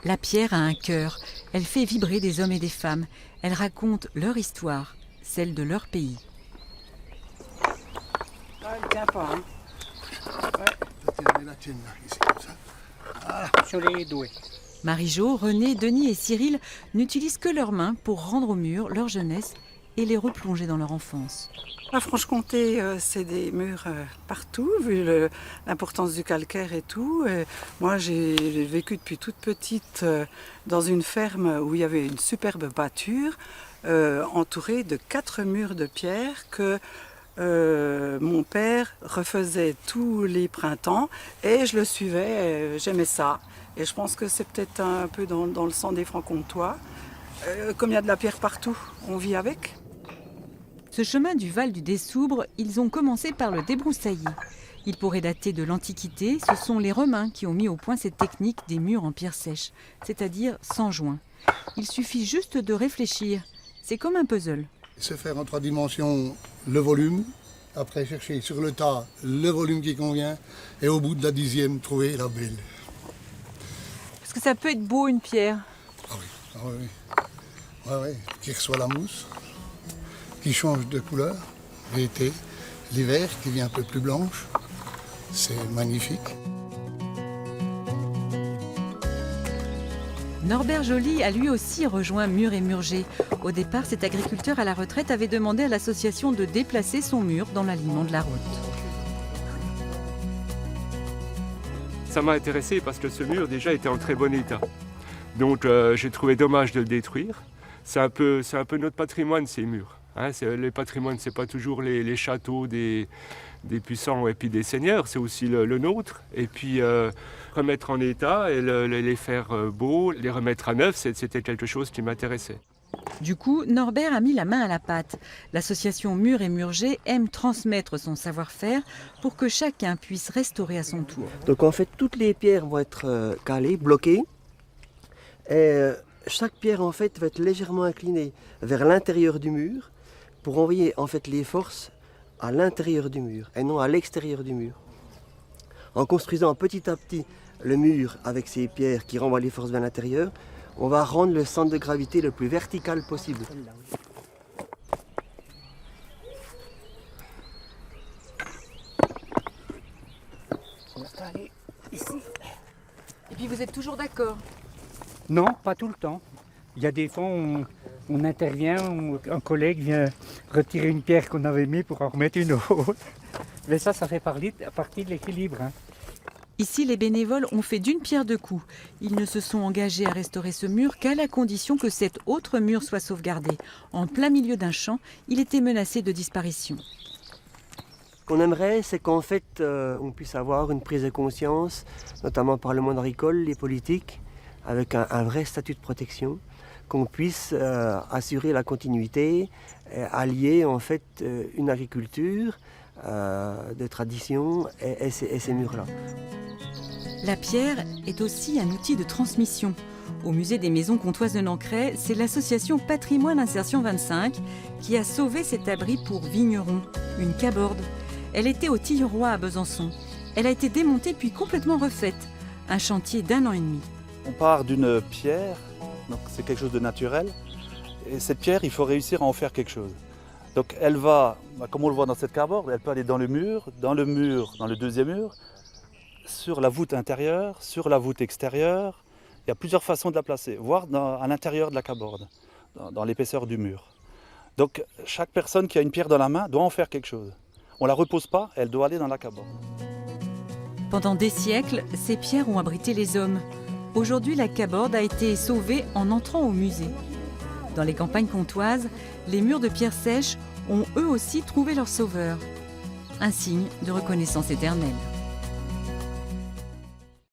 La pierre a un cœur, elle fait vibrer des hommes et des femmes, elle raconte leur histoire, celle de leur pays. Ah, elle tient pas, hein. Ouais. La tienne, là, ici, comme ça. Voilà. Sur les doués. Marie-Jo, René, Denis et Cyril n'utilisent que leurs mains pour rendre aux murs leur jeunesse et les replonger dans leur enfance. La Franche-Comté, c'est des murs partout, vu l'importance du calcaire et tout. Et moi, j'ai vécu depuis toute petite dans une ferme où il y avait une superbe pâture, entourée de 4 murs de pierre que mon père refaisait tous les printemps. Et je le suivais, j'aimais ça. Et je pense que c'est peut-être un peu dans le sang des Francs-Comtois. Comme il y a de la pierre partout, on vit avec. Ce chemin du Val du Dessoubre, ils ont commencé par le débroussailler. Il pourrait dater de l'Antiquité, ce sont les Romains qui ont mis au point cette technique des murs en pierre sèche, c'est-à-dire sans joint. Il suffit juste de réfléchir, c'est comme un puzzle. Se faire en 3 dimensions le volume, après chercher sur le tas le volume qui convient, et au bout de la 10e, trouver la belle. Parce que ça peut être beau une pierre. Ah oui, ah oui, oui. Ouais, ouais, qui reçoit la mousse, qui change de couleur, l'été, l'hiver, qui vient un peu plus blanche. C'est magnifique. Norbert Joly a lui aussi rejoint Murs et Murger. Au départ, cet agriculteur à la retraite avait demandé à l'association de déplacer son mur dans l'aliment de la route. Ça m'a intéressé parce que ce mur déjà était en très bon état. Donc j'ai trouvé dommage de le détruire. C'est un peu notre patrimoine, ces murs. Hein, les patrimoines, ce n'est pas toujours les châteaux des puissants et puis des seigneurs, c'est aussi le nôtre. Et puis remettre en état et les faire beaux, les remettre à neuf, c'était quelque chose qui m'intéressait. Du coup, Norbert a mis la main à la pâte. L'association Murs et Murger aime transmettre son savoir-faire pour que chacun puisse restaurer à son tour. Donc en fait, toutes les pierres vont être calées, bloquées. Et chaque pierre en fait va être légèrement inclinée vers l'intérieur du mur pour envoyer en fait les forces à l'intérieur du mur et non à l'extérieur du mur. En construisant petit à petit le mur avec ces pierres qui renvoient les forces vers l'intérieur, on va rendre le centre de gravité le plus vertical possible. On va aller ici. Et puis vous êtes toujours d'accord? Non, pas tout le temps. Il y a des fois on intervient, un collègue vient retirer une pierre qu'on avait mise pour en remettre une autre. Mais ça fait partie de l'équilibre. Hein. Ici, les bénévoles ont fait d'une pierre deux coups. Ils ne se sont engagés à restaurer ce mur qu'à la condition que cet autre mur soit sauvegardé. En plein milieu d'un champ, il était menacé de disparition. Ce qu'on aimerait, c'est qu'en fait, on puisse avoir une prise de conscience, notamment par le monde agricole, les politiques, avec un vrai statut de protection, qu'on puisse assurer la continuité, allier en fait une agriculture de tradition et ces murs-là. La pierre est aussi un outil de transmission. Au musée des maisons comtoises de Nancray, c'est l'association Patrimoine Insertion 25 qui a sauvé cet abri pour vignerons, une caborde. Elle était au Tilleroy à Besançon. Elle a été démontée puis complètement refaite. Un chantier d'1 an et demi. On part d'une pierre, donc c'est quelque chose de naturel. Et cette pierre, il faut réussir à en faire quelque chose. Donc elle va, comme on le voit dans cette caborde, elle peut aller dans le mur, dans le deuxième mur, sur la voûte intérieure, sur la voûte extérieure. Il y a plusieurs façons de la placer, voire à l'intérieur de la caborde, dans l'épaisseur du mur. Donc chaque personne qui a une pierre dans la main doit en faire quelque chose. On ne la repose pas, elle doit aller dans la caborde. Pendant des siècles, ces pierres ont abrité les hommes. Aujourd'hui, la caborde a été sauvée en entrant au musée. Dans les campagnes comtoises, les murs de pierre sèche ont eux aussi trouvé leur sauveur. Un signe de reconnaissance éternelle.